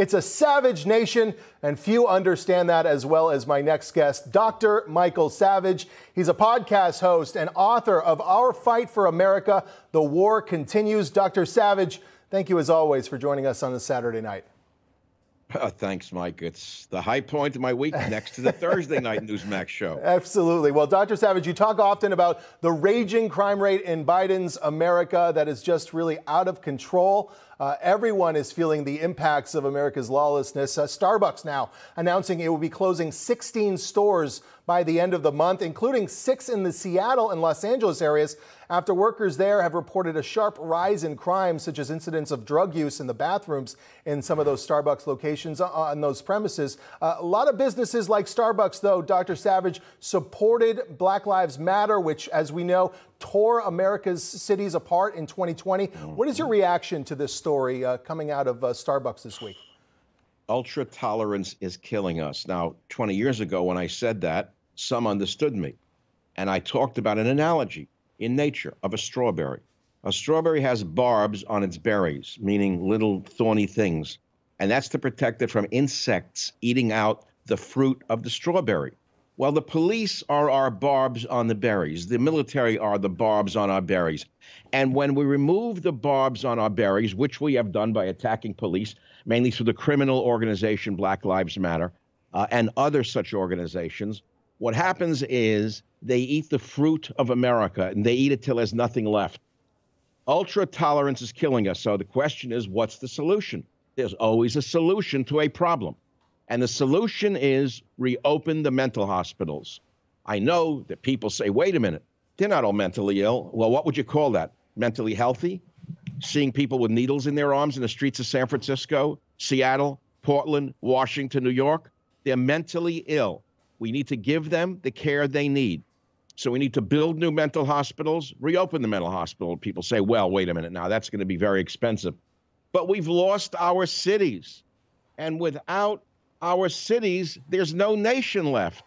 It's a savage nation, and few understand that as well as my next guest, Dr. Michael Savage. He's a podcast host and author of Our Fight for America, The War Continues. Dr. Savage, thank you as always for joining us on this Saturday night. Thanks, Mike. It's the high point of my week next to the Thursday night Newsmax show. Absolutely. Well, Dr. Savage, you talk often about the raging crime rate in Biden's America that is just really out of control. Everyone is feeling the impacts of America's lawlessness. Starbucks now announcing it will be closing 16 stores by the end of the month, including 6 in the Seattle and Los Angeles areas, after workers there have reported a sharp rise in crime, such as incidents of drug use in the bathrooms in some of those Starbucks locations on those premises. A lot of businesses like Starbucks, though, Dr. Savage, supported Black Lives Matter, which, as we know, tore America's cities apart in 2020. What is your reaction to this story coming out of Starbucks this week? Ultra tolerance is killing us. Now, 20 years ago, when I said that, some understood me. And I talked about an analogy in nature of a strawberry. A strawberry has barbs on its berries, meaning little thorny things. And that's to protect it from insects eating out the fruit of the strawberry. Well, the police are our barbs on the berries. The military are the barbs on our berries. And when we remove the barbs on our berries, which we have done by attacking police, mainly through the criminal organization Black Lives Matter and other such organizations, what happens is they eat the fruit of America, and they eat it till there's nothing left. Ultra tolerance is killing us. So the question is, what's the solution? There's always a solution to a problem. And the solution is reopen the mental hospitals. I know that people say, wait a minute, they're not all mentally ill. Well, what would you call that? Mentally healthy? Seeing people with needles in their arms in the streets of San Francisco, Seattle, Portland, Washington, New York? They're mentally ill. We need to give them the care they need. So we need to build new mental hospitals, reopen the mental hospital. People say, well, wait a minute now, that's going to be very expensive. But we've lost our cities. And without our cities, there's no nation left.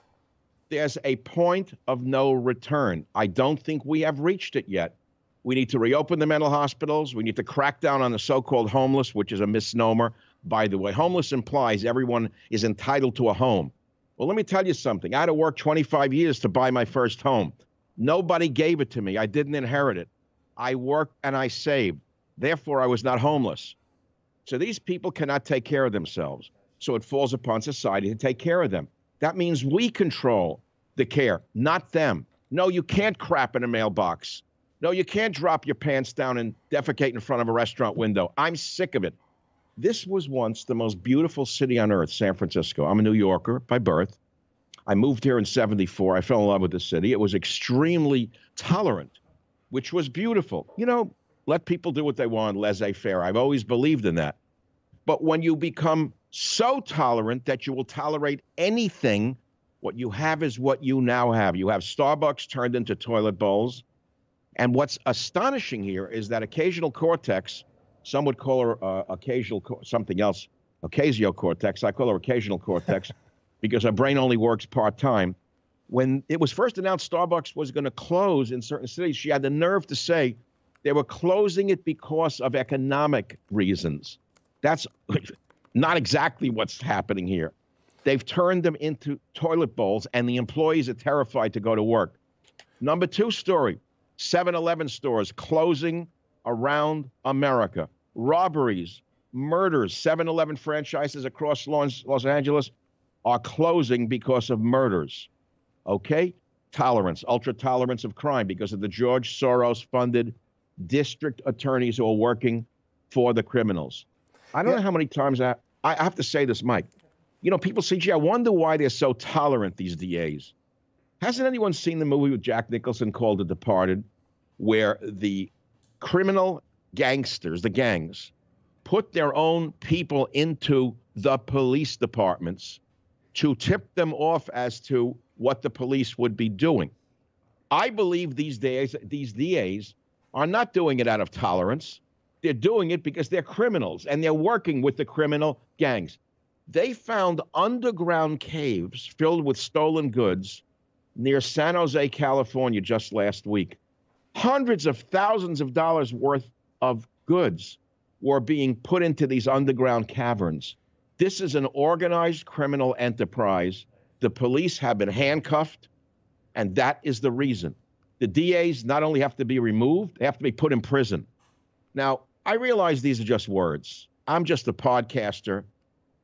There's a point of no return. I don't think we have reached it yet. We need to reopen the mental hospitals. We need to crack down on the so-called homeless, which is a misnomer. By the way, homeless implies everyone is entitled to a home. Well, let me tell you something. I had to work 25 years to buy my first home. Nobody gave it to me. I didn't inherit it. I worked and I saved. Therefore, I was not homeless. So these people cannot take care of themselves. So it falls upon society to take care of them. That means we control the care, not them. No, you can't crap in a mailbox. No, you can't drop your pants down and defecate in front of a restaurant window. I'm sick of it. This was once the most beautiful city on earth, San Francisco. I'm a New Yorker by birth. I moved here in '74. I fell in love with the city. It was extremely tolerant, which was beautiful. You know, let people do what they want, laissez-faire. I've always believed in that. But when you become so tolerant that you will tolerate anything, what you have is what you now have. You have Starbucks turned into toilet bowls. And what's astonishing here is that occasional cortex, some would call her something else, ocasio-cortex. I call her occasional cortex because her brain only works part-time. When it was first announced Starbucks was going to close in certain cities, she had the nerve to say they were closing it because of economic reasons. That's not exactly what's happening here. They've turned them into toilet bowls, and the employees are terrified to go to work. Number 2 story, 7-Eleven stores closing around America. Robberies, murders, 7-Eleven franchises across Los Angeles are closing because of murders. Okay? Tolerance, ultra tolerance of crime because of the George Soros-funded district attorneys who are working for the criminals. I don't know how many times I have to say this, Mike. You know, people say, gee, I wonder why they're so tolerant, these DAs. Hasn't anyone seen the movie with Jack Nicholson called The Departed, where the criminal gangsters, the gangs, put their own people into the police departments to tip them off as to what the police would be doing? I believe these DAs are not doing it out of tolerance. They're doing it because they're criminals, and they're working with the criminal gangs. They found underground caves filled with stolen goods near San Jose, California, just last week. Hundreds of thousands of dollars worth of goods were being put into these underground caverns. This is an organized criminal enterprise. The police have been handcuffed, and that is the reason. The DAs not only have to be removed, they have to be put in prison. Now, I realize these are just words. I'm just a podcaster,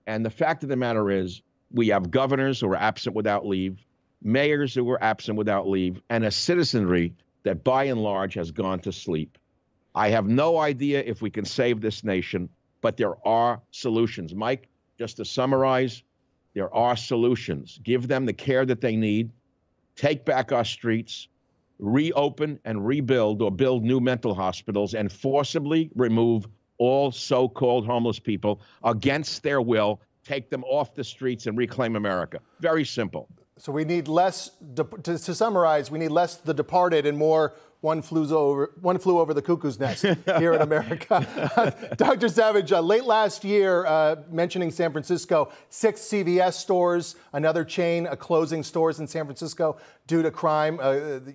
and the fact of the matter is we have governors who are absent without leave, mayors who were absent without leave, and a citizenry that by and large has gone to sleep. I have no idea if we can save this nation, but there are solutions. Mike, just to summarize, there are solutions. Give them the care that they need. Take back our streets, reopen and rebuild or build new mental hospitals, and forcibly remove all so-called homeless people against their will. Take them off the streets and reclaim America. Very simple. So we need less, to summarize, we need less The Departed and more One Flew Over the Cuckoo's Nest here in America. Dr. Savage, late last year, mentioning San Francisco, 6 CVS stores, another chain closing stores in San Francisco due to crime.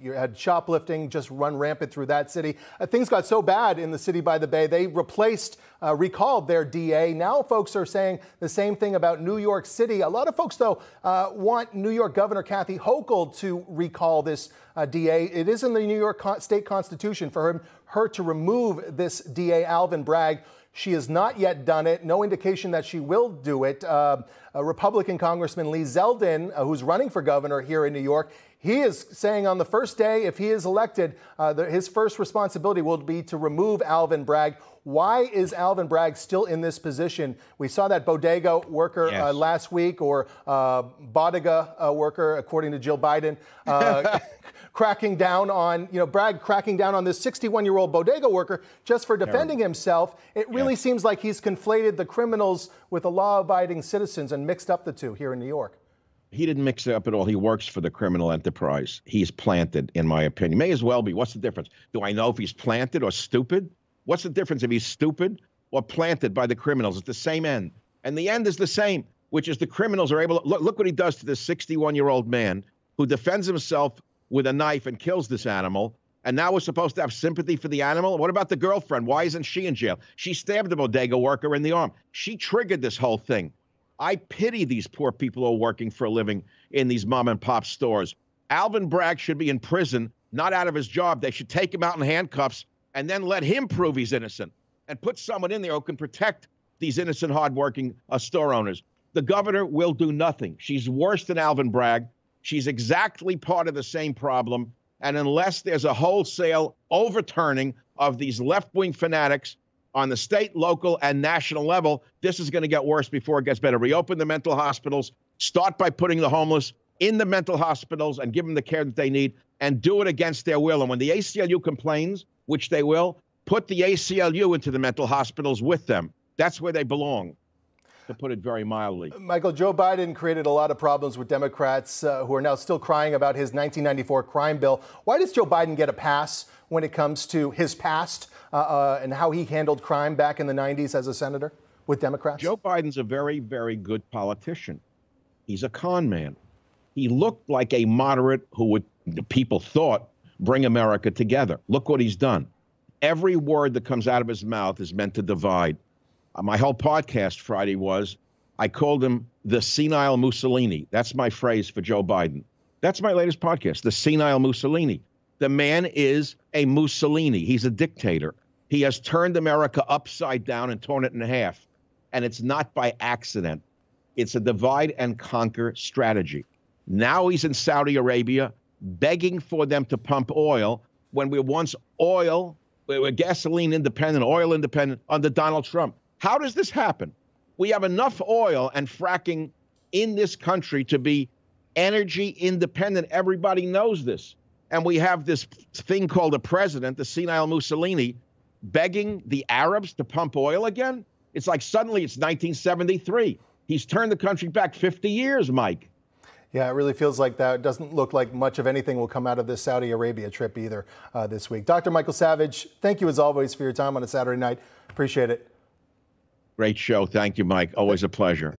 You had shoplifting just run rampant through that city. Things got so bad in the city by the Bay, they recalled their DA. Now folks are saying the same thing about New York City. A lot of folks, though, want New York Governor Kathy Hochul to recall this DA. It is in the New York state constitution for her to remove this DA, Alvin Bragg. She has not yet done it. No indication that she will do it. Republican Congressman Lee Zeldin, who's running for governor here in New York, he is saying on the first day, if he is elected, his first responsibility will be to remove Alvin Bragg. Why is Alvin Bragg still in this position? We saw that bodega worker last week, or bodega worker, according to Jill Biden, cracking down on, Bragg cracking down on this 61-year-old bodega worker just for defending himself. It really seems like he's conflated the criminals with the law-abiding citizens and mixed up the two here in New York. He didn't mix it up at all. He works for the criminal enterprise. He's planted, in my opinion. May as well be. What's the difference? Do I know if he's planted or stupid? What's the difference if he's stupid or planted by the criminals? It's the same end. And the end is the same, which is the criminals are able to look what he does to this 61-year-old man who defends himself with a knife and kills this animal. And now we're supposed to have sympathy for the animal. What about the girlfriend? Why isn't she in jail? She stabbed the bodega worker in the arm. She triggered this whole thing. I pity these poor people who are working for a living in these mom and pop stores. Alvin Bragg should be in prison, not out of his job. They should take him out in handcuffs and then let him prove he's innocent and put someone in there who can protect these innocent, hardworking store owners. The governor will do nothing. She's worse than Alvin Bragg. She's exactly part of the same problem. And unless there's a wholesale overturning of these left-wing fanatics on the state, local, and national level, this is going to get worse before it gets better. Reopen the mental hospitals, start by putting the homeless in the mental hospitals and give them the care that they need, and do it against their will. And when the ACLU complains, which they will, put the ACLU into the mental hospitals with them. That's where they belong, to put it very mildly. Michael, Joe Biden created a lot of problems with Democrats who are now still crying about his 1994 crime bill. Why does Joe Biden get a pass when it comes to his past and how he handled crime back in the 90s as a senator with Democrats? Joe Biden's a very, very good politician. He's a con man. He looked like a moderate who would, people thought, bring America together. Look what he's done. Every word that comes out of his mouth is meant to divide. My whole podcast Friday was, I called him the senile Mussolini. That's my phrase for Joe Biden. That's my latest podcast, the senile Mussolini. The man is a Mussolini. He's a dictator. He has turned America upside down and torn it in half. And it's not by accident. It's a divide and conquer strategy. Now he's in Saudi Arabia begging for them to pump oil when we were once we were gasoline independent, oil independent under Donald Trump. How does this happen? We have enough oil and fracking in this country to be energy independent. Everybody knows this. And we have this thing called a president, the senile Mussolini, begging the Arabs to pump oil again. It's like suddenly it's 1973. He's turned the country back 50 years, Mike. Yeah, it really feels like that. It doesn't look like much of anything will come out of this Saudi Arabia trip either this week. Dr. Michael Savage, thank you as always for your time on a Saturday night. Appreciate it. Great show. Thank you, Mike. Always a pleasure.